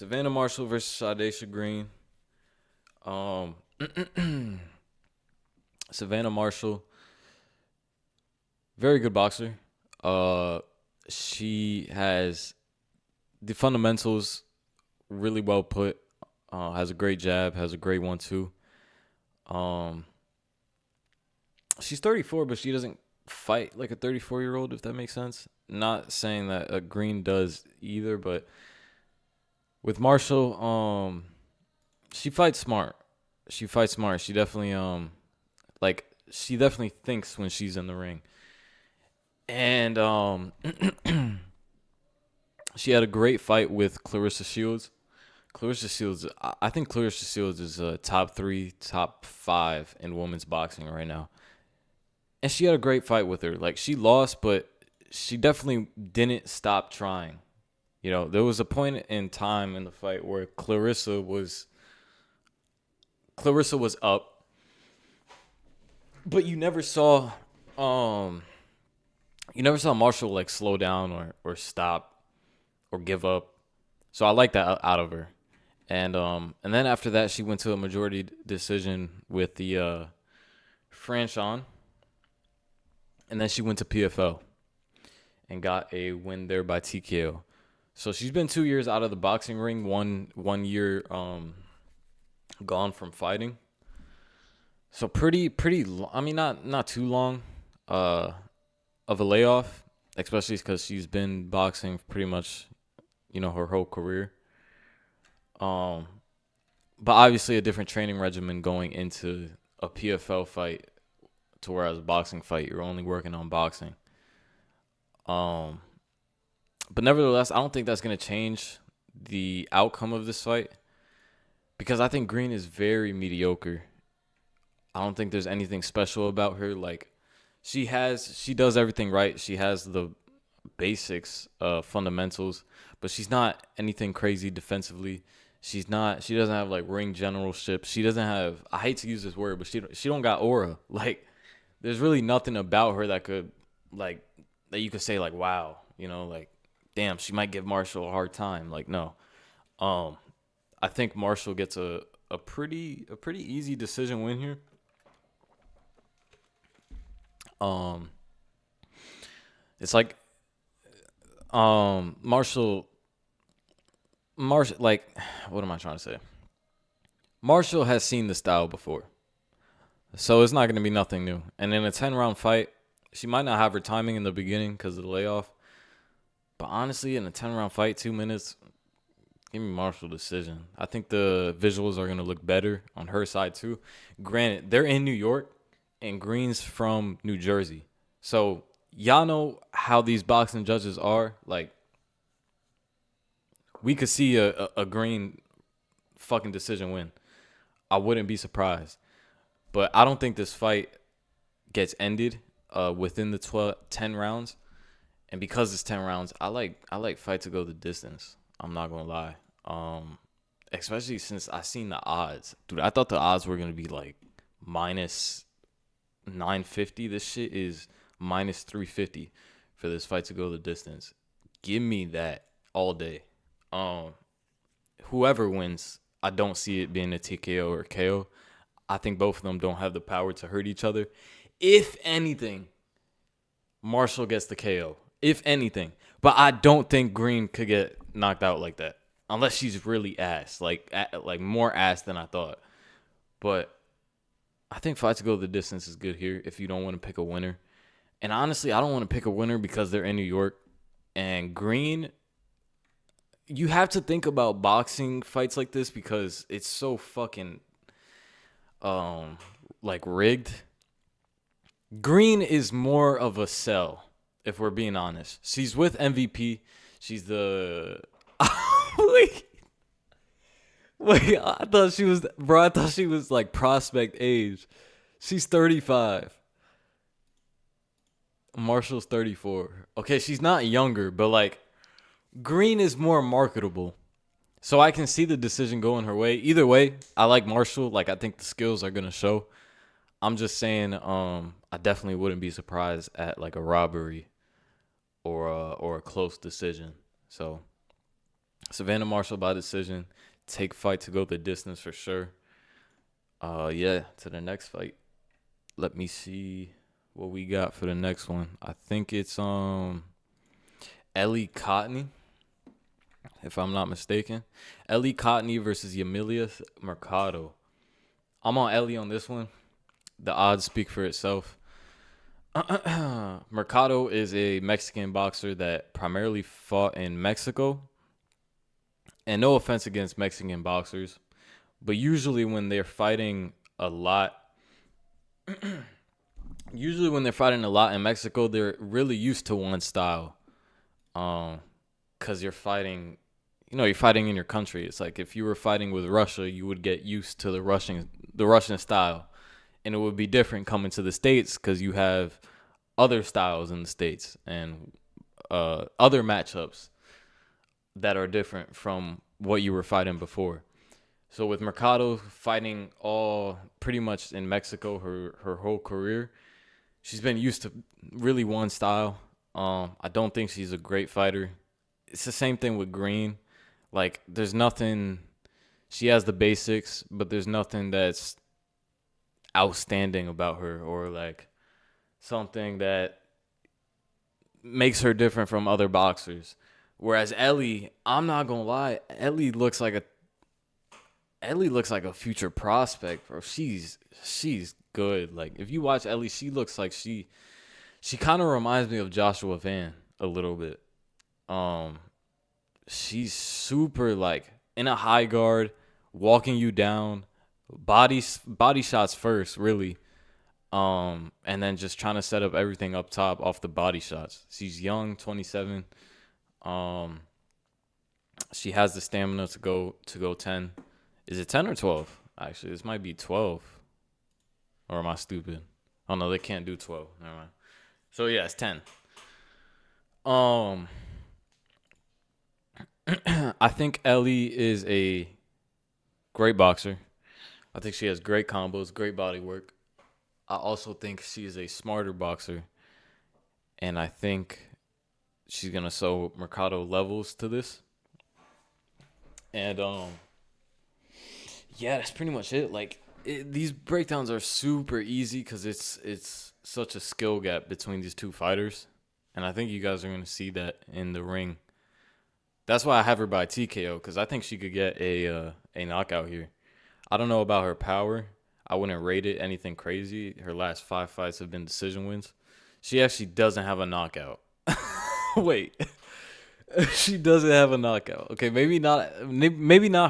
Savannah Marshall versus Shadesha Green. Um, Savannah Marshall, very good boxer. Uh, she has the fundamentals really well put. Has a great jab, has a great 1-2. Um, she's 34, but she doesn't fight like a 34-year-old, if that makes sense. Not saying that Green does either, but with Marshall, she fights smart. She fights smart. She definitely like she definitely thinks when she's in the ring. And she had a great fight with Clarissa Shields. Clarissa Shields, I think Clarissa Shields is top 3, top 5 in women's boxing right now. And she had a great fight with her. Like, she lost, but she definitely didn't stop trying. You know, there was a point in time in the fight where Clarissa was up, but you never saw Marshall like slow down or stop or give up. So I like that out of her. And then after that she went to a majority decision with the Franchon, and then she went to PFL and got a win there by TKO. So she's been 2 years out of the boxing ring, one year gone from fighting. So pretty I mean not too long of a layoff, especially because she's been boxing pretty much, her whole career. But obviously a different training regimen going into a PFL fight to whereas a boxing fight you're only working on boxing. But nevertheless, I don't think that's going to change the outcome of this fight because I think Green is very mediocre. I don't think there's anything special about her. Like, she does everything right. She has the basics, fundamentals, but she's not anything crazy defensively. She doesn't have like ring generalship. She doesn't have, I hate to use this word, but she don't got aura. Like, there's really nothing about her that could, like, that you could say like, wow, like, damn, she might give Marshall a hard time. Like, no. I think Marshall gets a pretty easy decision win here. It's like Marshall, like, what am I trying to say? Marshall has seen the style before, so it's not going to be nothing new. And in a 10-round fight, she might not have her timing in the beginning because of the layoff. But honestly, in a 10-round fight, 2 minutes, give me Marshall decision. I think the visuals are going to look better on her side too. Granted, they're in New York, and Green's from New Jersey. So y'all know how these boxing judges are. Like, we could see a Green fucking decision win. I wouldn't be surprised. But I don't think this fight gets ended within the 10 rounds. And because it's 10 rounds, I like fight to go the distance. I'm not going to lie. Especially since I seen the odds. Dude, I thought the odds were going to be like minus 950. This shit is minus 350 for this fight to go the distance. Give me that all day. Whoever wins, I don't see it being a TKO or KO. I think both of them don't have the power to hurt each other. If anything, Marshall gets the KO. If anything. But I don't think Green could get knocked out like that. Unless she's really ass. Like more ass than I thought. But I think fight to go the distance is good here if you don't want to pick a winner. And honestly, I don't want to pick a winner because they're in New York. And Green, you have to think about boxing fights like this because it's so fucking like rigged. Green is more of a sell, if we're being honest. She's with MVP. She's the wait, I thought she was like prospect age. She's 35. Marshall's 34. Okay, she's not younger, but like Green is more marketable. So I can see the decision going her way. Either way, I like Marshall. Like, I think the skills are gonna show. I'm just saying, I definitely wouldn't be surprised at like a robbery or a close decision. So Savannah Marshall by decision. Take fight to go the distance for sure. Yeah, to the next fight. Let me see what we got for the next one. I think it's Ellie Cotney, if I'm not mistaken. Ellie Cotney versus Yamilia Mercado. I'm on Ellie on this one. The odds speak for itself. Mercado is a Mexican boxer that primarily fought in Mexico. And no offense against Mexican boxers, but usually when they're fighting a lot, in Mexico, they're really used to one style. Cause you're fighting, you're fighting in your country. It's like if you were fighting with Russia, you would get used to the Russian style, and it would be different coming to the States because you have other styles in the States and other matchups that are different from what you were fighting before. So with Mercado fighting all pretty much in Mexico her whole career, she's been used to really one style. I don't think she's a great fighter. It's the same thing with Green. Like there's nothing, she has the basics, but there's nothing that's outstanding about her or like something that makes her different from other boxers. Whereas Ellie, I'm not gonna lie, Ellie looks like a future prospect, bro. She's good. Like if you watch Ellie, she looks like she kind of reminds me of Joshua Van a little bit. She's super like in a high guard, walking you down, body shots first, really. And then just trying to set up everything up top off the body shots. She's young, 27. She has the stamina to go 10. Is it 10 or 12? Actually, this might be 12. Or am I stupid? Oh no, they can't do 12. Never mind. So yeah, it's 10. I think Ellie is a great boxer. I think she has great combos, great body work. I also think she is a smarter boxer. And I think she's gonna show Mercado levels to this. And yeah, that's pretty much it. Like these breakdowns are super easy because it's such a skill gap between these two fighters, and I think you guys are gonna see that in the ring. That's why I have her by TKO because I think she could get a knockout here. I don't know about her power. I wouldn't rate it anything crazy. Her last 5 fights have been decision wins. She actually doesn't have a knockout. Wait. She doesn't have a knockout. Okay, maybe not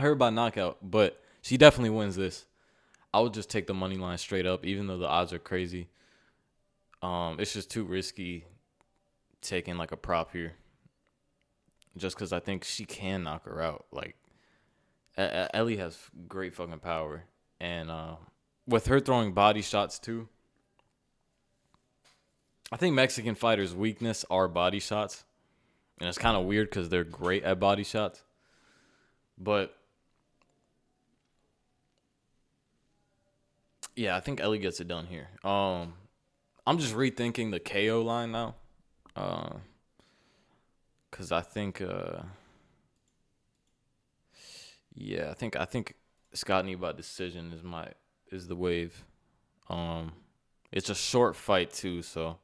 her by knockout, but she definitely wins this. I would just take the money line straight up, even though the odds are crazy. It's just too risky taking like a prop here, just because I think she can knock her out. Like Ellie has great fucking power, and with her throwing body shots too. I think Mexican fighters' weakness are body shots. And it's kind of weird because they're great at body shots. But, yeah, I think Ellie gets it done here. I'm just rethinking the KO line now. Because I think, I think Scott Knee by decision is the wave. It's a short fight, too, so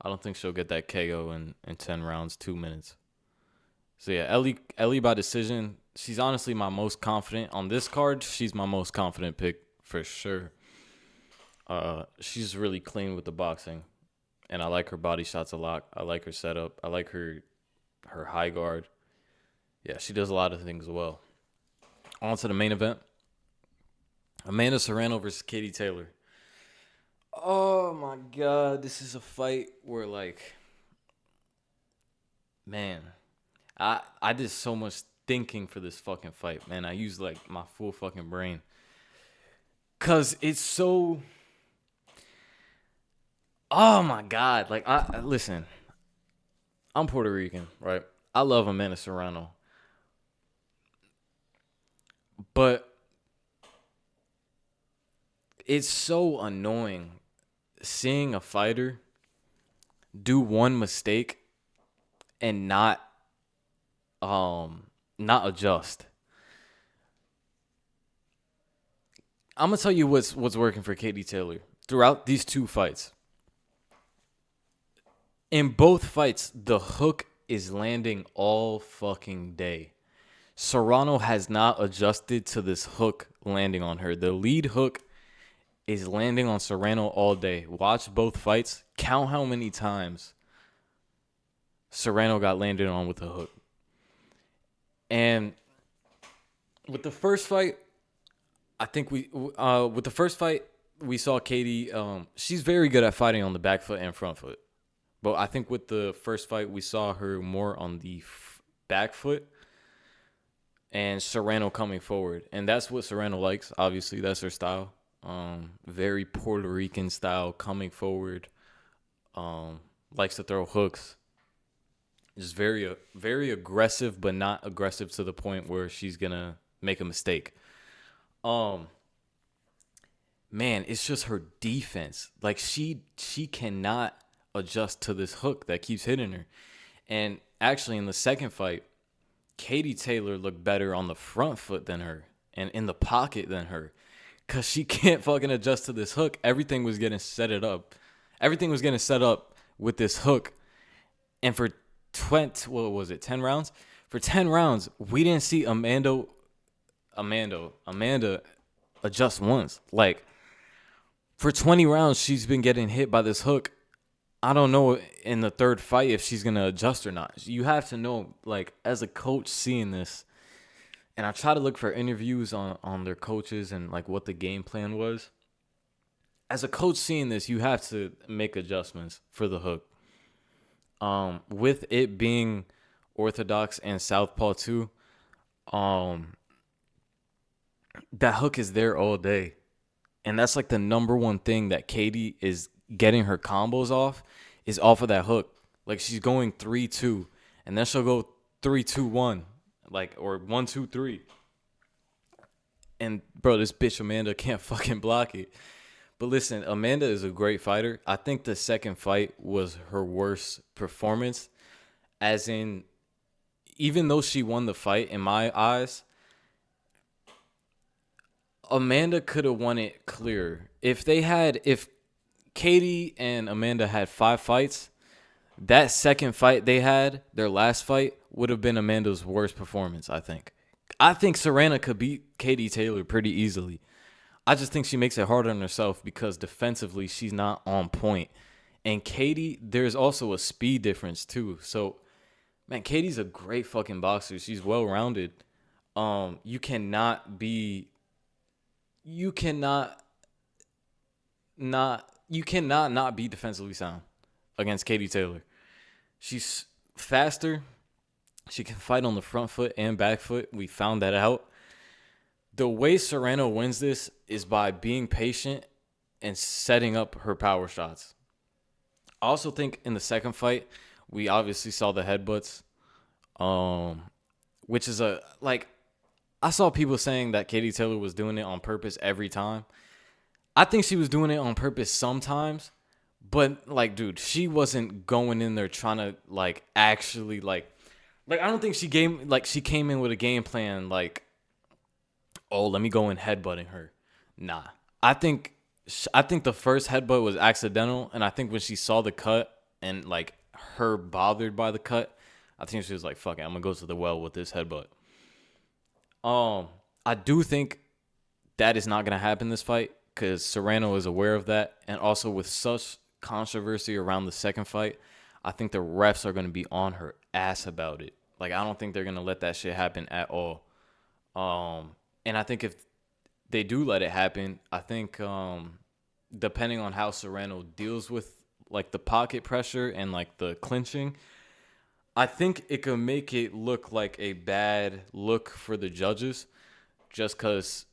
I don't think she'll get that KO in 10 rounds, 2 minutes. So, yeah, Ellie by decision. She's honestly my most confident. On this card, she's my most confident pick for sure. She's really clean with the boxing. And I like her body shots a lot. I like her setup. I like her high guard. Yeah, she does a lot of things well. On to the main event. Amanda Serrano versus Katie Taylor. Oh my God, this is a fight where like, man, I did so much thinking for this fucking fight, man. I used like my full fucking brain. Cause it's so, oh my God, like listen, I'm Puerto Rican, right? I love Amanda Serrano. But it's so annoying seeing a fighter do one mistake and not not adjust. I'm gonna tell you what's working for Katie Taylor throughout these two fights. In both fights, the hook is landing all fucking day. Serrano has not adjusted to this hook landing on her. The lead hook is landing on Serrano all day. Watch both fights. Count how many times Serrano got landed on with a hook. And with the first fight, I think we saw Katie. She's very good at fighting on the back foot and front foot. But I think with the first fight, we saw her more on the back foot and Serrano coming forward. And that's what Serrano likes. Obviously, that's her style. Very Puerto Rican style, coming forward. Likes to throw hooks. Just very aggressive, but not aggressive to the point where she's going to make a mistake. Man, it's just her defense. Like, she cannot adjust to this hook that keeps hitting her. And actually, in the second fight, Katie Taylor looked better on the front foot than her and in the pocket than her, because she can't fucking adjust to this hook. Everything was getting set up with this hook. And for 10 rounds? For 10 rounds, we didn't see Amanda adjust once. Like, for 20 rounds, she's been getting hit by this hook. I don't know in the third fight if she's going to adjust or not. You have to know, like, as a coach seeing this, and I try to look for interviews on their coaches and, like, what the game plan was. As a coach seeing this, you have to make adjustments for the hook. With it being orthodox and southpaw too, that hook is there all day. And that's like the number one thing that Katie is getting her combos off, is off of that hook. Like, she's going 3-2, and then she'll go 3-2-1, like, or 1-2-3. And bro, this bitch Amanda can't fucking block it. But listen, Amanda is a great fighter. I think the second fight was her worst performance, as in, even though she won the fight, in my eyes, Amanda could have won it clear. If Katie and Amanda had 5 fights, that second fight they had, their last fight, would have been Amanda's worst performance, I think. I think Serrano could beat Katie Taylor pretty easily. I just think she makes it harder on herself because defensively she's not on point. And Katie, there's also a speed difference too. So, man, Katie's a great fucking boxer. She's well-rounded. You cannot not be defensively sound against Katie Taylor. She's faster. She can fight on the front foot and back foot. We found that out. The way Serrano wins this is by being patient and setting up her power shots. I also think in the second fight, we obviously saw the headbutts, which is I saw people saying that Katie Taylor was doing it on purpose every time. I think she was doing it on purpose sometimes, but, like, dude, she wasn't going in there trying to, like, actually, I don't think she came in with a game plan, like, oh, let me go in headbutting her. Nah. I think the first headbutt was accidental, and I think when she saw the cut and, like, her bothered by the cut, I think she was like, fuck it, I'm going to go to the well with this headbutt. I do think that is not going to happen this fight because Serrano is aware of that, and also with such controversy around the second fight, I think the refs are going to be on her ass about it. Like, I don't think they're going to let that shit happen at all. And I think if they do let it happen, I think depending on how Serrano deals with, like, the pocket pressure and, like, the clinching, I think it could make it look like a bad look for the judges, just because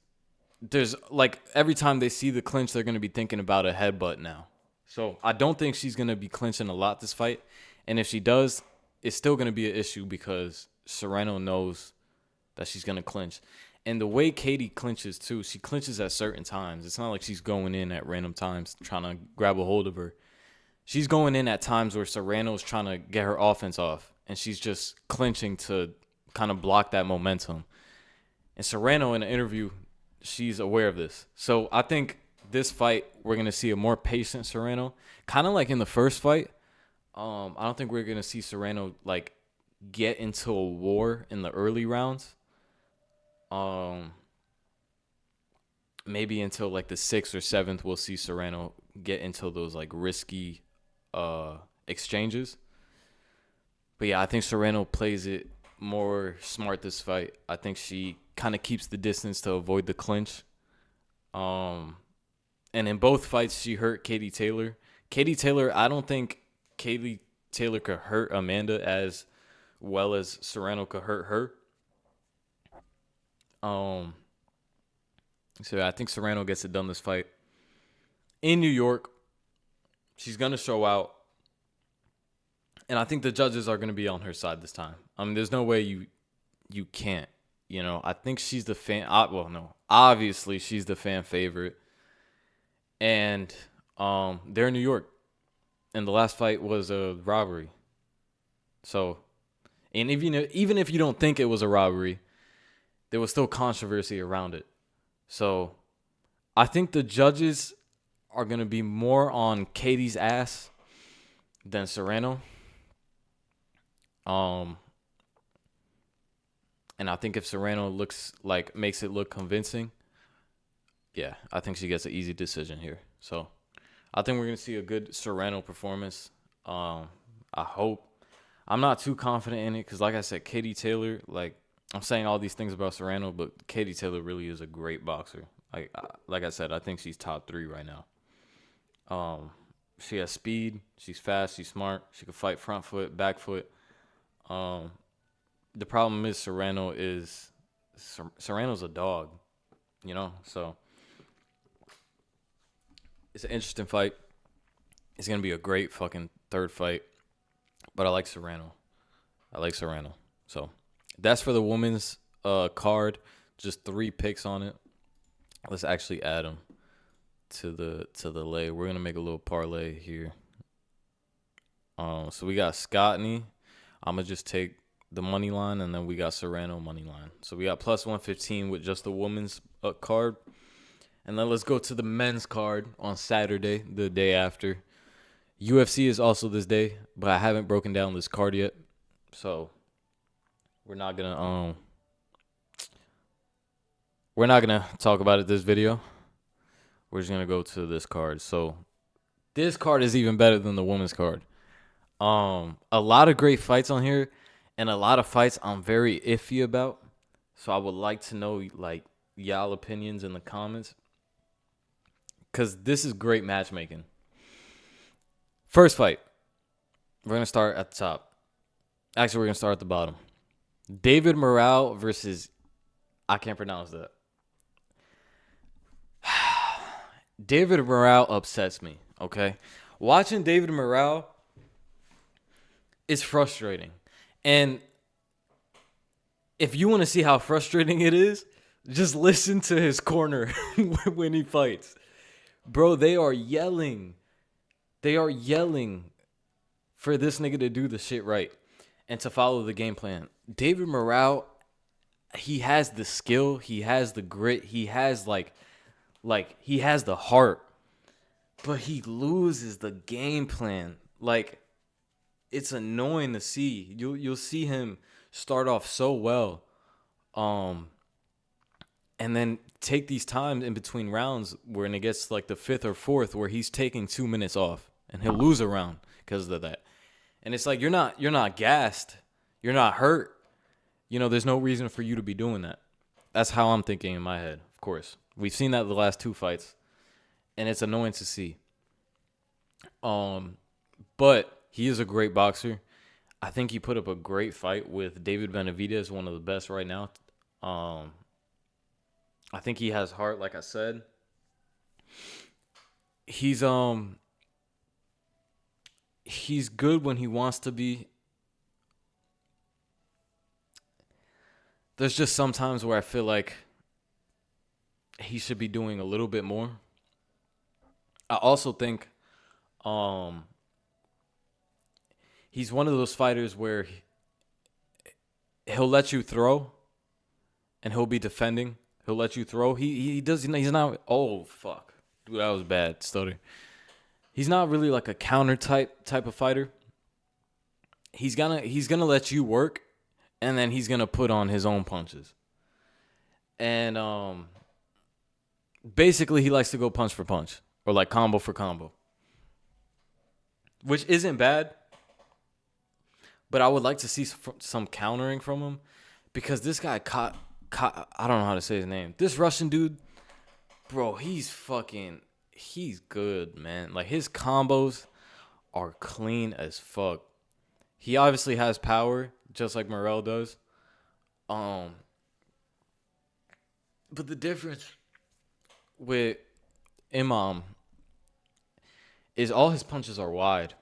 there's, like, every time they see the clinch, they're going to be thinking about a headbutt now. So I don't think she's going to be clinching a lot this fight. And if she does, it's still going to be an issue because Serrano knows that she's going to clinch. And the way Katie clinches, too, she clinches at certain times. It's not like she's going in at random times trying to grab a hold of her. She's going in at times where Serrano's trying to get her offense off, and she's just clinching to kind of block that momentum. And Serrano, in an interview, she's aware of this. So I think this fight, we're going to see a more patient Serrano. Kind of like in the first fight. I don't think we're going to see Serrano, like, get into a war in the early rounds. Maybe until, like, the 6th or 7th, we'll see Serrano get into those, like, risky exchanges. But, yeah, I think Serrano plays it more smart this fight. I think she kind of keeps the distance to avoid the clinch. And in both fights, she hurt Katie Taylor. Katie Taylor, I don't think Katie Taylor could hurt Amanda as well as Serrano could hurt her. So I think Serrano gets it done this fight. In New York, she's going to show out. And I think the judges are going to be on her side this time. I mean, there's no way you can't. You know, I think she's the fan. Well, no. Obviously, she's the fan favorite. And they're in New York. And the last fight was a robbery. So, and even if you don't think it was a robbery, there was still controversy around it. So, I think the judges are going to be more on Katie's ass than Serrano. And I think if Serrano makes it look convincing, yeah, I think she gets an easy decision here. So I think we're gonna see a good Serrano performance. I hope. I'm not too confident in it because, like I said, Katie Taylor. Like I'm saying all these things about Serrano, but Katie Taylor really is a great boxer. Like I said, I think she's top 3 right now. She has speed. She's fast. She's smart. She can fight front foot, back foot. The problem is Serrano's a dog, you know? So it's an interesting fight. It's going to be a great fucking third fight. But I like Serrano. So that's for the women's card. Just 3 picks on it. Let's actually add them to the lay. We're going to make a little parlay here. So we got Scottney. I'm going to just take the money line, and then we got Serrano money line. So we got plus 115 with just the women's card. And then let's go to the men's card on Saturday, the day after. UFC is also this day, but I haven't broken down this card yet. So we're not gonna talk about it this video. We're just gonna go to this card. So this card is even better than the women's card. A lot of great fights on here. And a lot of fights I'm very iffy about. So I would like to know, like, y'all opinions in the comments. Because this is great matchmaking. First fight. We're going to start at the top. Actually, we're going to start at the bottom. David Morale versus... I can't pronounce that. David Morale upsets me, okay? Watching David Morale is frustrating. And if you want to see how frustrating it is, just listen to his corner when he fights. Bro, they are yelling. They are yelling for this nigga to do the shit right and to follow the game plan. David Morale, he has the skill. He has the grit. He has, like he has the heart. But he loses the game plan. Like, it's annoying to see. You'll see him start off so well, and then take these times in between rounds when it gets like the 5th or 4th where he's taking 2 minutes off and he'll lose a round because of that. And it's like you're not gassed, you're not hurt. You know, there's no reason for you to be doing that. That's how I'm thinking in my head. Of course, we've seen that the last 2 fights, and it's annoying to see. But he is a great boxer. I think he put up a great fight with David Benavidez, one of the best right now. I think he has heart, like I said. He's good when he wants to be. There's just some times where I feel like he should be doing a little bit more. I also think he's one of those fighters where he'll let you throw, and he'll be defending. He'll let you throw. He does. He's not. Oh fuck, dude, that was bad. Stutter. He's not really like a counter type of fighter. He's gonna let you work, and then he's gonna put on his own punches. And basically he likes to go punch for punch or like combo for combo, which isn't bad. But I would like to see some countering from him because this guy caught I don't know how to say his name. This Russian dude, bro, he's good, man. Like his combos are clean as fuck. He obviously has power, just like Morrell does. But the difference with Imam is all his punches are wide,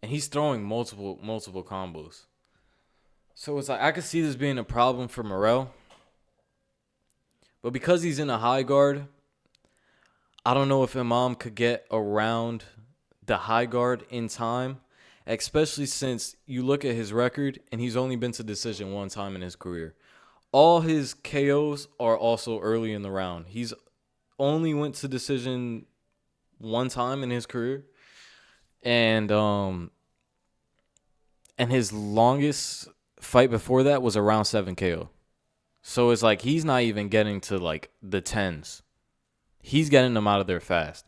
and he's throwing multiple combos. So it's like I could see this being a problem for Morrell, but because he's in a high guard, I don't know if Imam could get around the high guard in time, especially since you look at his record and he's only been to decision one time in his career. All his KOs are also early in the round. He's only went to decision one time in his career, and his longest fight before that was a round 7 KO. So it's like he's not even getting to like the 10s. He's getting them out of there fast.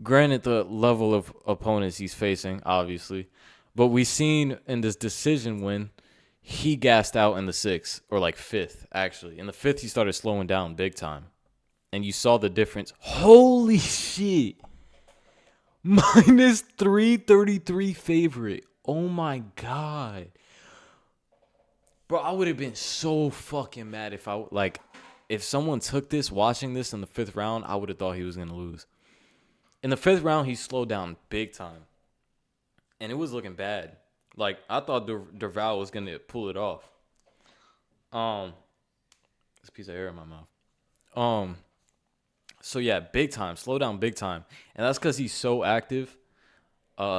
Granted, the level of opponents he's facing, obviously, but we've seen in this decision win, he gassed out in the 6th or like 5th, actually. In the 5th, he started slowing down big time. And you saw the difference. Holy shit. Minus 333 favorite. Oh my God. Bro, I would have been so fucking mad if someone took this, watching this in the 5th round, I would have thought he was going to lose. In the 5th round, he slowed down big time. And it was looking bad. Like, I thought Derval was going to pull it off. This piece of air in my mouth. So, yeah, big time. Slow down big time. And that's because he's so active.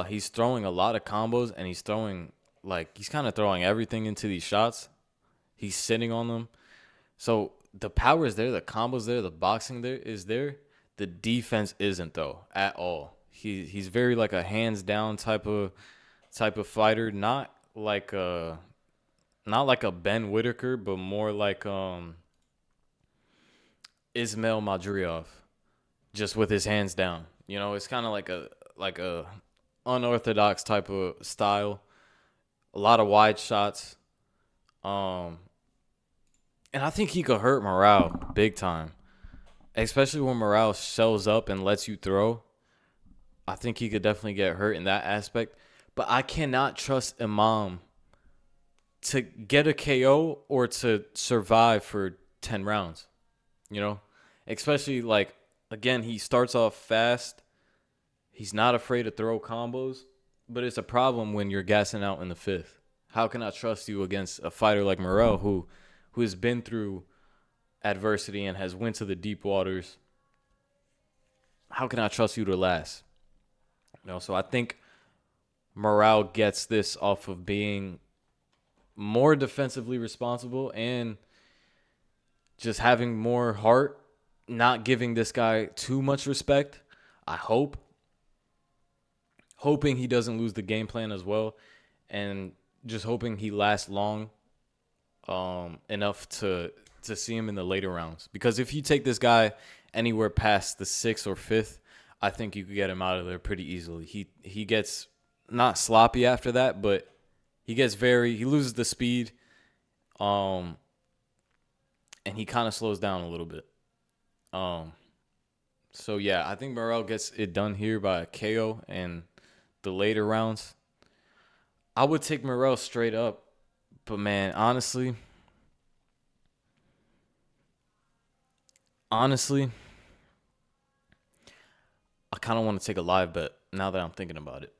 He's throwing a lot of combos, and he's kind of throwing everything into these shots. He's sitting on them. So, the power is there. The combo's there. The boxing there is there. The defense isn't, though, at all. He's very like a hands-down type of fighter. Not like a Ben Whitaker, but more like Ismail Madriov, just with his hands down. You know, it's kind of like a unorthodox type of style. A lot of wide shots. And I think he could hurt Morale big time, especially when Morale shows up and lets you throw. I think he could definitely get hurt in that aspect. But I cannot trust Imam to get a KO or to survive for 10 rounds. You know? Especially, like, again, he starts off fast. He's not afraid to throw combos. But it's a problem when you're gassing out in the 5th. How can I trust you against a fighter like Morrell who has been through adversity and has went to the deep waters? How can I trust you to last? You know, so I think Morale gets this off of being more defensively responsible and just having more heart, not giving this guy too much respect. I hope. Hoping he doesn't lose the game plan as well, and just hoping he lasts long enough to see him in the later rounds. Because if you take this guy anywhere past the 6th or 5th, I think you could get him out of there pretty easily. He gets not sloppy after that, but he loses the speed, and he kind of slows down a little bit. So yeah, I think Morrell gets it done here by a KO and the later rounds. I would take Morrell straight up, but man, honestly, I kind of want to take a live bet now that I'm thinking about it.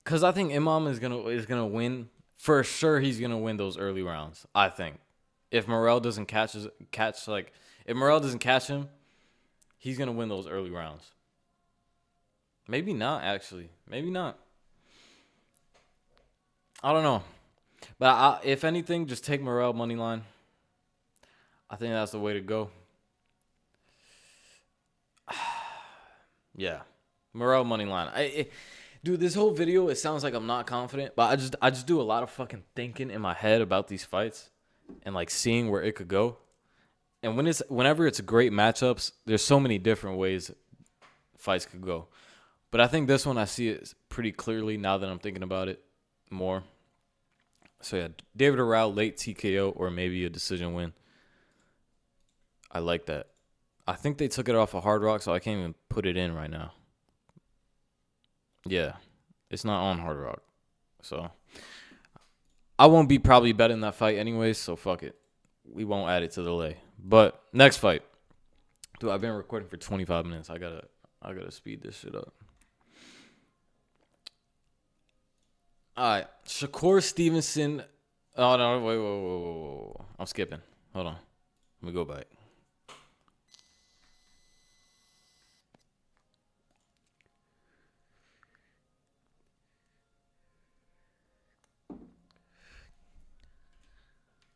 Cause I think Imam is gonna win for sure. He's gonna win those early rounds. I think if Morrell doesn't catch him, he's gonna win those early rounds. Maybe not, actually. Maybe not. I don't know. But if anything, just take Morrell money line. I think that's the way to go. Yeah. Morrell money line. Dude, this whole video, it sounds like I'm not confident, but I just do a lot of fucking thinking in my head about these fights and like seeing where it could go. And whenever it's great matchups, there's so many different ways fights could go. But I think this one I see it pretty clearly now that I'm thinking about it more. So yeah, David Arau, late TKO or maybe a decision win. I like that. I think they took it off of Hard Rock, so I can't even put it in right now. Yeah, it's not on Hard Rock. So I won't be probably betting that fight anyways, so fuck it. We won't add it to the lay. But next fight. Dude, I've been recording for 25 minutes. I gotta speed this shit up. All right, Shakur Stevenson. Oh no, wait. I'm skipping. Hold on. Let me go back.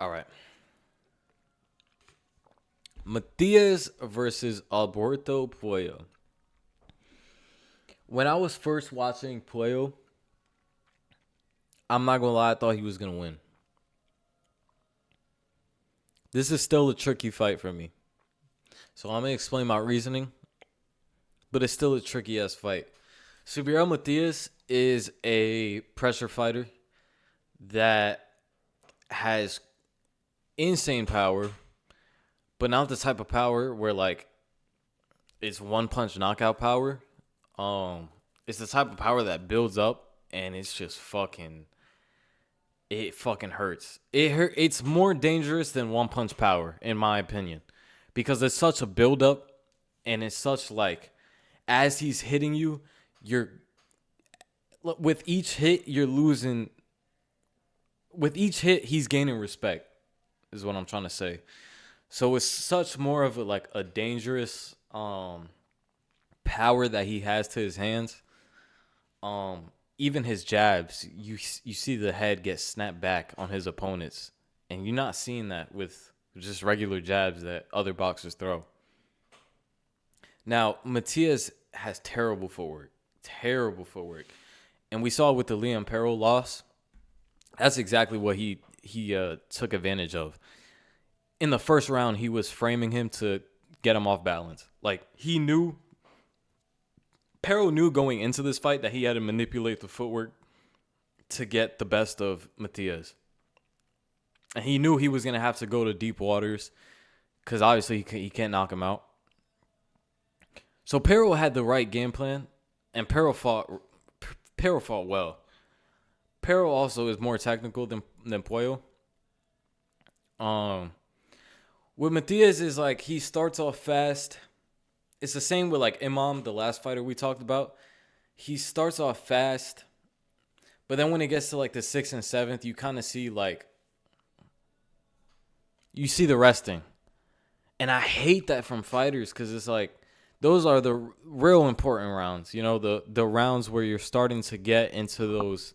All right. Matias versus Alberto Puello. When I was first watching Puello, I'm not gonna lie, I thought he was gonna win. This is still a tricky fight for me. So I'm gonna explain my reasoning, but it's still a tricky ass fight. Subriel Matias is a pressure fighter that has insane power, but not the type of power where like it's one punch knockout power. It's the type of power that builds up and it's just it fucking hurts. It's more dangerous than one punch power, in my opinion, because it's such a build up and it's such like as he's hitting you, with each hit you're losing. With each hit, he's gaining respect, is what I'm trying to say. So it's such more of a dangerous power that he has to his hands. Even his jabs, you see the head get snapped back on his opponents, and you're not seeing that with just regular jabs that other boxers throw. Now, Matias has terrible footwork, and we saw with the Liam Perro loss. That's exactly what he took advantage of. In the first round, he was framing him to get him off balance. Like, Perro knew going into this fight that he had to manipulate the footwork to get the best of Matias. And he knew he was going to have to go to deep waters because obviously he can't knock him out. So Perro had the right game plan, and Perro fought well. Perro also is more technical than Puello. With Matias is like he starts off fast. It's the same with like Imam, the last fighter we talked about. He starts off fast, but then when it gets to like the 6th and 7th, you kind of see you see the resting. And I hate that from fighters because it's like those are the real important rounds. You know, the rounds where you're starting to get into those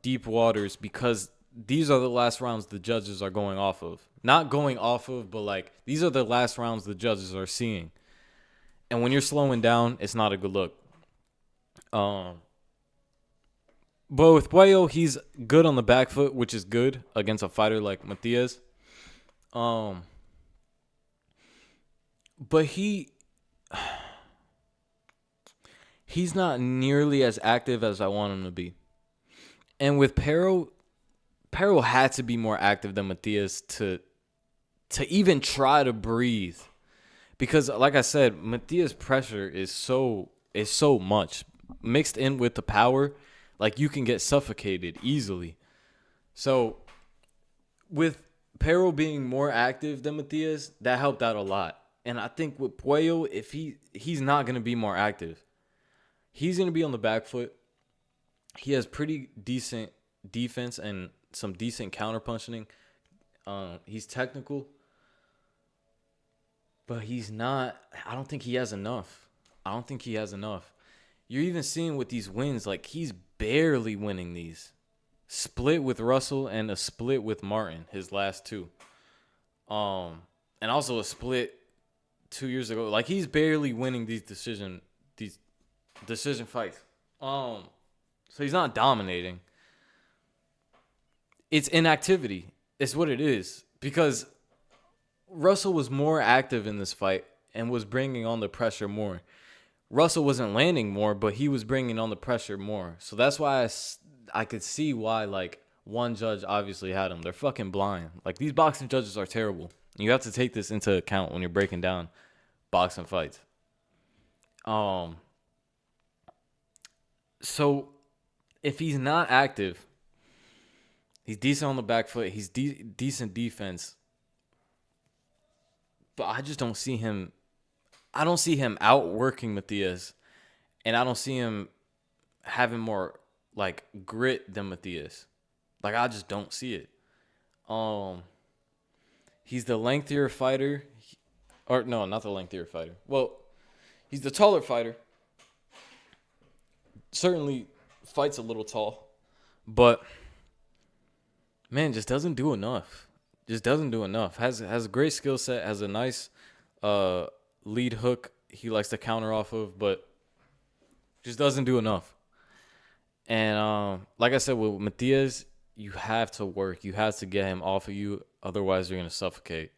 deep waters, because these are the last rounds the judges are going off of. Not going off of, but like these are the last rounds the judges are seeing. And when you're slowing down, it's not a good look. But with Puello, he's good on the back foot, which is good against a fighter like Matias. But he's not nearly as active as I want him to be. And with Perro had to be more active than Matias to even try to breathe. Because like I said, Matias' pressure is so much mixed in with the power, like you can get suffocated easily. So with Perro being more active than Matias, that helped out a lot. And I think with Puello, if he's not going to be more active. He's going to be on the back foot. He has pretty decent defense and some decent counterpunching. He's technical, but he's not. I don't think he has enough. You're even seeing with these wins, like he's barely winning these. split with Russell and a split with Martin, his last two. And also a split 2 years ago. Like, he's barely winning these decision fights. So he's not dominating. It's inactivity. It's what it is. Because Russell was more active in this fight and was bringing on the pressure more. Russell wasn't landing more, but he was bringing on the pressure more. So that's why I could see why, like, one judge obviously had him. They're fucking blind. Like, these boxing judges are terrible. You have to take this into account when you're breaking down boxing fights. So if he's not active, he's decent on the back foot. He's decent defense. But I just don't see him. I don't see him outworking Matias. And I don't see him having more, like, grit than Matias. Like, I just don't see it. He's the lengthier fighter. Or, no, not the lengthier fighter. Well, he's the taller fighter. Certainly fights a little tall. But, man, just doesn't do enough. Just doesn't do enough. Has a great skill set. Has a nice lead hook he likes to counter off of. But just doesn't do enough. And like I said, with Matias, you have to work. You have to get him off of you. Otherwise, you're going to suffocate.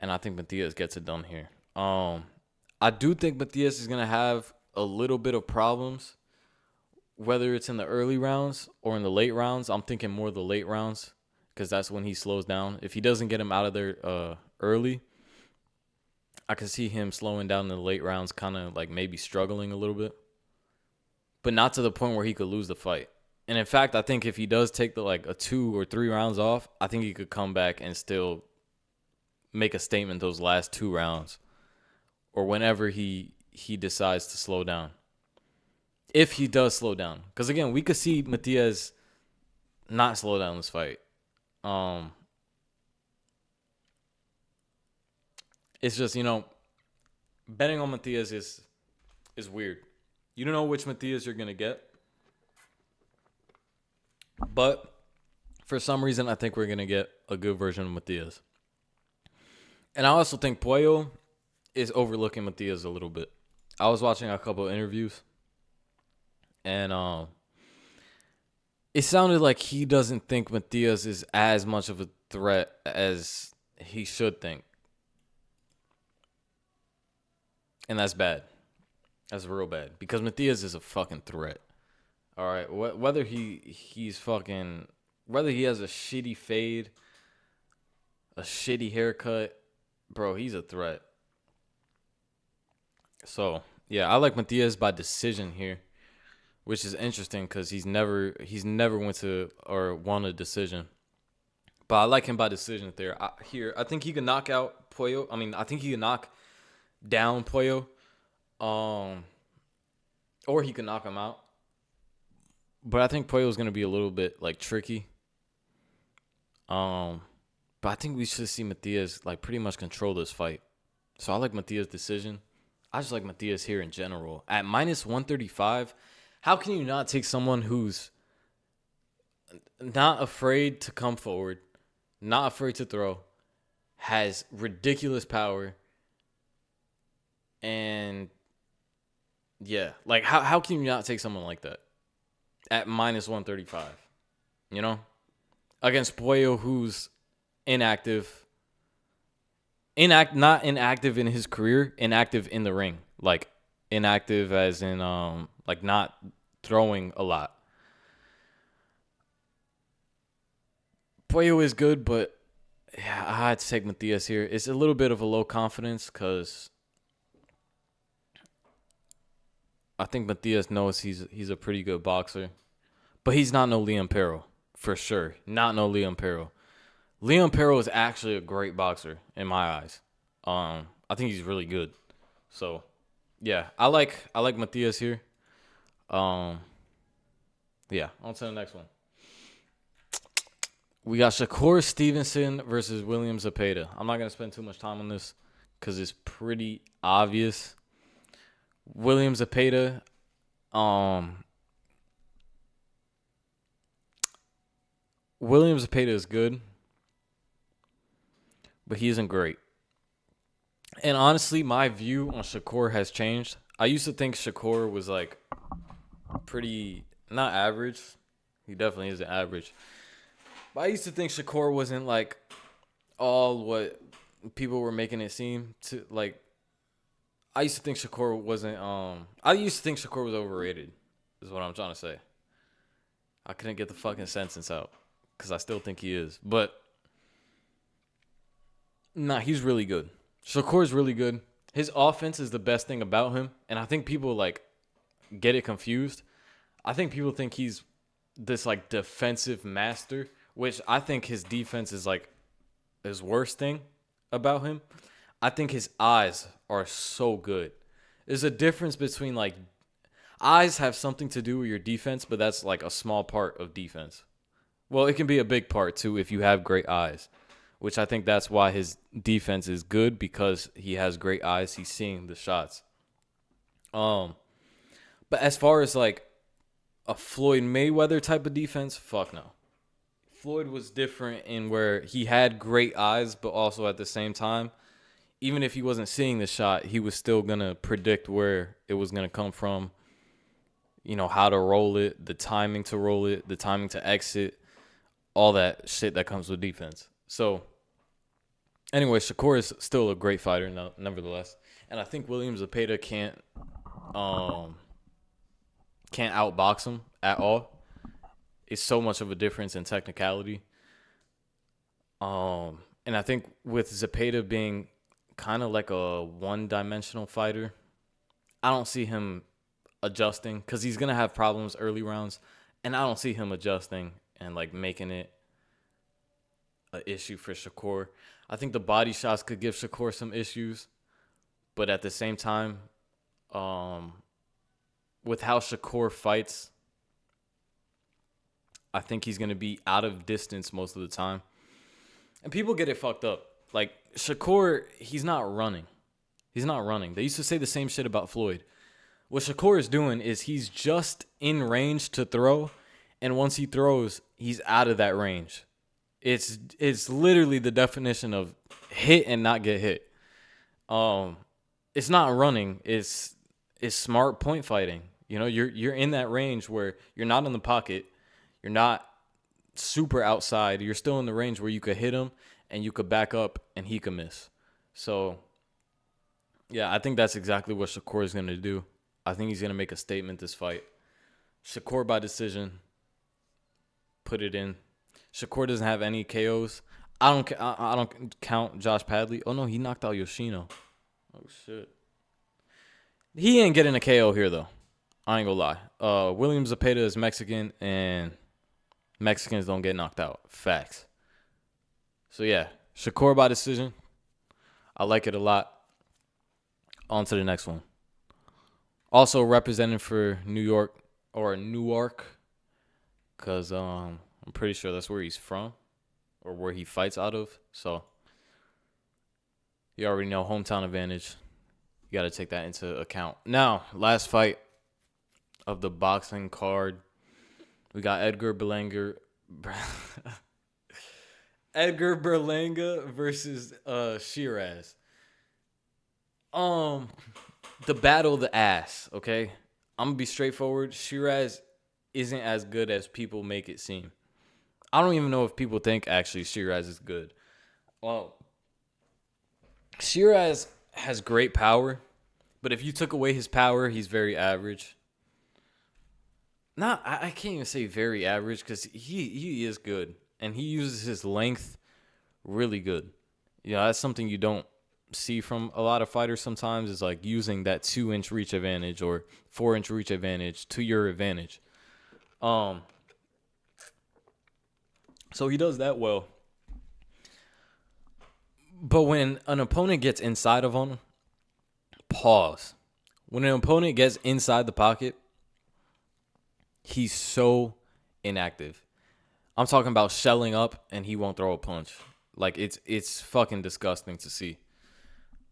And I think Matias gets it done here. I do think Matias is going to have a little bit of problems, whether it's in the early rounds or in the late rounds. I'm thinking more the late rounds because that's when he slows down. If he doesn't get him out of there early, I can see him slowing down in the late rounds, kind of like maybe struggling a little bit. But not to the point where he could lose the fight. And in fact, I think if he does take a 2 or 3 rounds off, I think he could come back and still make a statement those last 2 rounds. Or whenever he decides to slow down. If he does slow down. Because again, we could see Matias not slow down this fight. It's just, betting on Matias is weird. You don't know which Matias you're going to get. But for some reason, I think we're going to get a good version of Matias. And I also think Puello is overlooking Matias a little bit. I was watching a couple of interviews. And it sounded like he doesn't think Matias is as much of a threat as he should think. And that's bad. That's real bad. Because Matias is a fucking threat. All right. Whether he has a shitty fade, a shitty haircut, bro, he's a threat. So, yeah, I like Matias by decision here, which is interesting because he's never went to or won a decision. But I like him by decision there. I think he can knock out Puello. I mean, I think he can knock down Puello. Or he can knock him out. But I think Puello is going to be a little bit tricky. But I think we should see Matias pretty much control this fight. So I like Matias' decision. I just like Matias here in general. At minus 135, how can you not take someone who's not afraid to come forward, not afraid to throw, has ridiculous power, and yeah, how can you not take someone like that at minus 135? Against Puello, who's inactive. Not inactive in his career, inactive in the ring. Inactive as in not throwing a lot. Puello is good, but yeah, I had to take Matias here. It's a little bit of a low confidence because I think Matias knows he's a pretty good boxer. But he's not no Liam Perro, for sure. Not no Liam Perro. Liam Perro is actually a great boxer in my eyes. I think he's really good. So, yeah, I like Matias here. Yeah, on to the next one. We got Shakur Stevenson versus William Zepeda. I'm not going to spend too much time on this because it's pretty obvious. William Zepeda, William Zepeda is good, but he isn't great. And honestly, my view on Shakur has changed. I used to think Shakur was like pretty not average. He definitely isn't average. But I used to think Shakur wasn't like all what people were making it seem to like. I used to think Shakur wasn't. I used to think Shakur was overrated. Is what I'm trying to say. I couldn't get the fucking sentence out because I still think he is. But nah, he's really good. Shakur's really good. His offense is the best thing about him, and I think people like get it confused. I think people think he's this like defensive master, which I think his defense is like his worst thing about him. I think his eyes are so good. There's a difference between like eyes have something to do with your defense, but that's like a small part of defense. Well, it can be a big part too if you have great eyes, which I think that's why his defense is good because he has great eyes. He's seeing the shots. Um, but as far as like a Floyd Mayweather type of defense, fuck no. Floyd was different in where he had great eyes, but also at the same time, even if he wasn't seeing the shot, he was still going to predict where it was going to come from, you know, how to roll it, the timing to roll it, the timing to exit, all that shit that comes with defense. So, anyway, Shakur is still a great fighter, nevertheless. And I think William Zepeda can't outbox him at all. It's so much of a difference in technicality. And I think with Zepeda being kind of like a one-dimensional fighter, I don't see him adjusting because he's gonna have problems early rounds, and I don't see him adjusting and like making it an issue for Shakur. I think the body shots could give Shakur some issues, but at the same time, with how Shakur fights, I think he's going to be out of distance most of the time. And people get it fucked up. Like, Shakur, he's not running. He's not running. They used to say the same shit about Floyd. What Shakur is doing is he's just in range to throw, and once he throws, he's out of that range. It's literally the definition of hit and not get hit. It's not running. It's smart point fighting. You know, you're in that range where you're not in the pocket. You're not super outside. You're still in the range where you could hit him and you could back up and he could miss. So, yeah, I think that's exactly what Shakur is going to do. I think he's going to make a statement this fight. Shakur by decision. Put it in. Shakur doesn't have any KOs. I don't count Josh Padley. Oh, no, he knocked out Yoshino. Oh, shit. He ain't getting a KO here, though. I ain't gonna lie. William Zepeda is Mexican, and Mexicans don't get knocked out. Facts. So, yeah, Shakur by decision. I like it a lot. On to the next one. Also representing for New York, or Newark, because I'm pretty sure that's where he's from, or where he fights out of. So, you already know hometown advantage. You got to take that into account. Now, last fight of the boxing card. We got Edgar Berlanga. Edgar Berlanga versus Sheeraz. The battle of the ass, okay? I'm going to be straightforward. Sheeraz isn't as good as people make it seem. I don't even know if people think actually Sheeraz is good. Well, Sheeraz has great power, but if you took away his power, he's very average. I can't even say very average because he is good, and he uses his length really good. You know, that's something you don't see from a lot of fighters sometimes, is like using that 2-inch reach advantage or 4-inch reach advantage to your advantage. So he does that well. But when an opponent gets inside of him, pause. When an opponent gets inside the pocket, he's so inactive. I'm talking about shelling up and he won't throw a punch. Like it's fucking disgusting to see.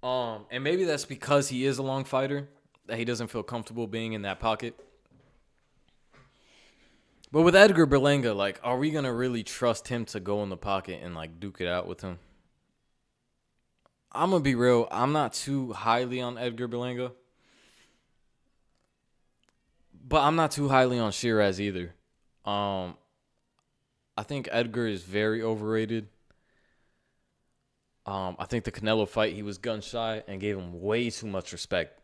And maybe that's because he is a long fighter that he doesn't feel comfortable being in that pocket. But with Edgar Berlanga, like, are we gonna really trust him to go in the pocket and like duke it out with him? I'm gonna be real. I'm not too highly on Edgar Berlanga, but I'm not too highly on Sheeraz either. Um, I think Edgar is very overrated. I think the Canelo fight, he was gun shy and gave him way too much respect.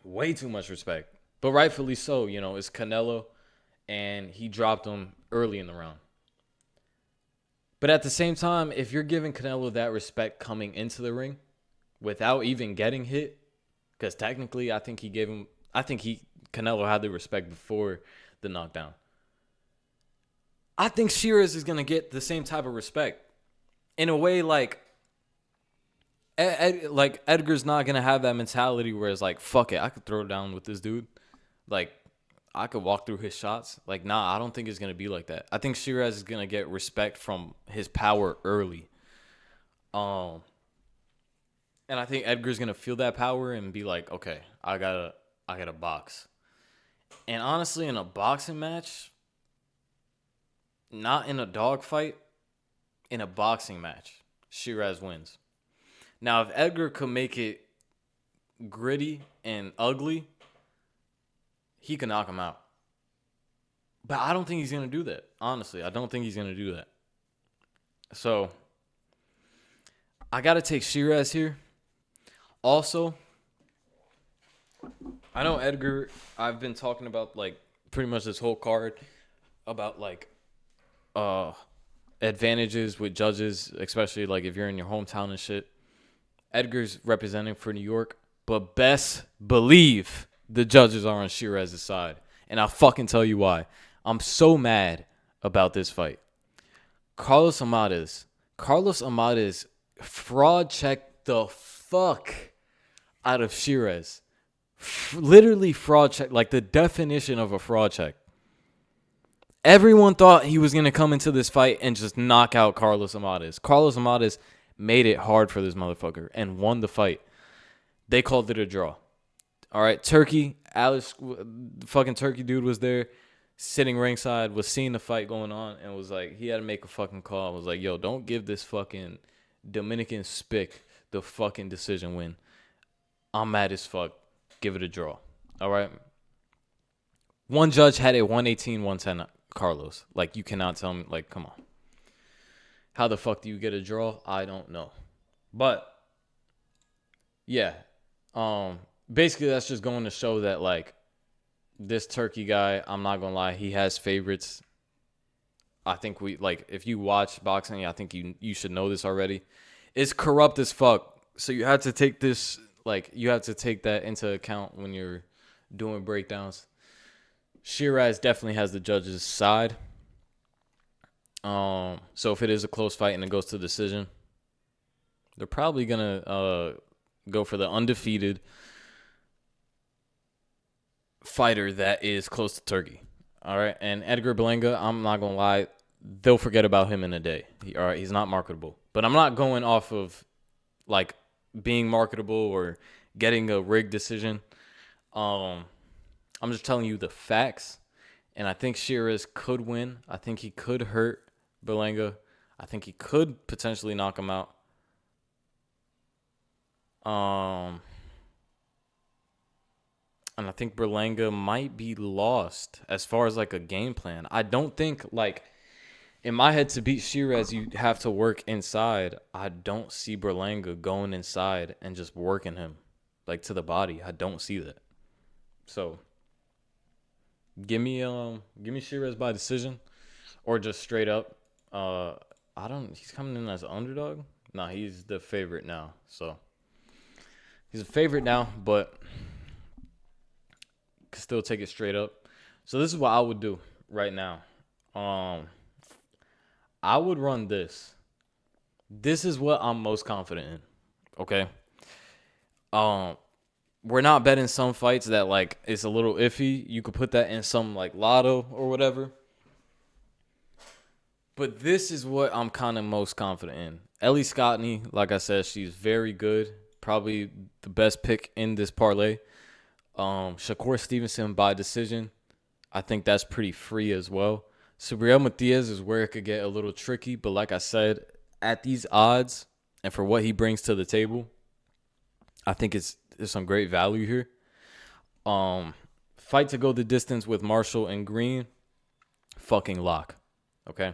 Way too much respect. But rightfully so, you know, it's Canelo and he dropped him early in the round. But at the same time, if you're giving Canelo that respect coming into the ring without even getting hit, because technically I think Canelo had the respect before the knockdown. I think Sheeraz is going to get the same type of respect. In a way, like, like Edgar's not going to have that mentality where it's like, fuck it, I could throw it down with this dude. Like, I could walk through his shots. Like, nah, I don't think it's going to be like that. I think Sheeraz is going to get respect from his power early. And I think Edgar's going to feel that power and be like, okay, I got to box. And honestly, in a boxing match, not in a dog fight, in a boxing match, Sheeraz wins. Now, if Edgar could make it gritty and ugly, he can knock him out. But I don't think he's going to do that. Honestly, I don't think he's going to do that. So, I got to take Sheeraz here. Also, I know Edgar, I've been talking about, like, pretty much this whole card about, like, advantages with judges, especially, like, if you're in your hometown and shit. Edgar's representing for New York, but best believe the judges are on Sheeraz's side. And I'll fucking tell you why. I'm so mad about this fight. Carlos Amadas fraud checked the fuck out of Sheeraz. Literally fraud check, like the definition of a fraud check. Everyone thought he was going to come into this fight and just knock out Carlos Amadas. Carlos Amadas made it hard for this motherfucker and won the fight. They called it a draw. All right, Turkey, Alex, the fucking Turkey dude was there, sitting ringside, was seeing the fight going on, and was like, he had to make a fucking call. Was like, yo, don't give this fucking Dominican spick the fucking decision win. I'm mad as fuck. Give it a draw. All right. One judge had a 118-110 Carlos. Like, you cannot tell me, like, come on. How the fuck do you get a draw? I don't know. But yeah. Basically that's just going to show that, like, this Turkey guy, I'm not gonna lie, he has favorites. I think if you watch boxing, I think you should know this already. It's corrupt as fuck. So you have to take this, like, you have to take that into account when you're doing breakdowns. Sheeraz definitely has the judge's side. So if it is a close fight and it goes to decision, they're probably gonna go for the undefeated fighter that is close to Turkey. All right, and Edgar Berlanga, I'm not gonna lie, they'll forget about him in a day. All right, he's not marketable. But I'm not going off of, like, being marketable or getting a rigged decision. I'm just telling you the facts, and I think Sheeraz could win. I think he could hurt Berlanga. I think he could potentially knock him out. And I think Berlanga might be lost as far as, like, a game plan. I don't think, like, in my head, to beat Sheeraz, you have to work inside. I don't see Berlanga going inside and just working him, like, to the body. I don't see that. So give me Sheeraz by decision or just straight up. He's coming in as an underdog. No, he's the favorite now. So he's a favorite now, but can still take it straight up. So this is what I would do right now. I would run this. This is what I'm most confident in. Okay. We're not betting some fights that, like, it's a little iffy. You could put that in some, like, lotto or whatever. But this is what I'm kind of most confident in. Ellie Scottney, like I said, she's very good. Probably the best pick in this parlay. Shakur Stevenson by decision. I think that's pretty free as well. Subriel Matias is where it could get a little tricky, but like I said, at these odds and for what he brings to the table, I think there's some great value here. Fight to go the distance with Marshall and Green, fucking lock. Okay,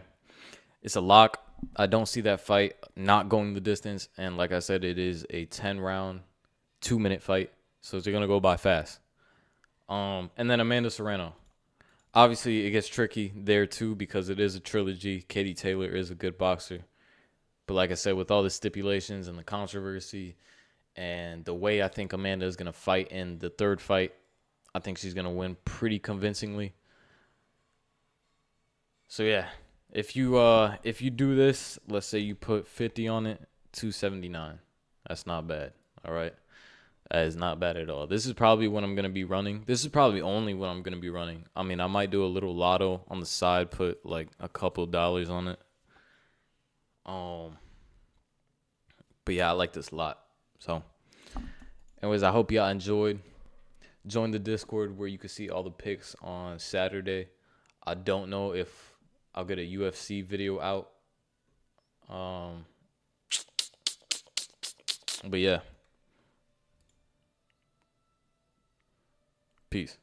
it's a lock. I don't see that fight not going the distance, and like I said, it is a 10-round, 2-minute fight, so it's gonna go by fast. And then Amanda Serrano. Obviously, it gets tricky there too because it is a trilogy. Katie Taylor is a good boxer, but like I said, with all the stipulations and the controversy and the way I think Amanda is gonna fight in the third fight, I think she's gonna win pretty convincingly. So yeah, if you do this, let's say you put 50 on it, 279. That's not bad. All right. That is not bad at all. This is probably what I'm going to be running. This is probably only what I'm going to be running. I mean, I might do a little lotto on the side, put like a couple dollars on it. But yeah, I like this a lot. So anyways, I hope y'all enjoyed. Join the Discord where you can see all the picks on Saturday. I don't know if I'll get a UFC video out. But yeah. Peace.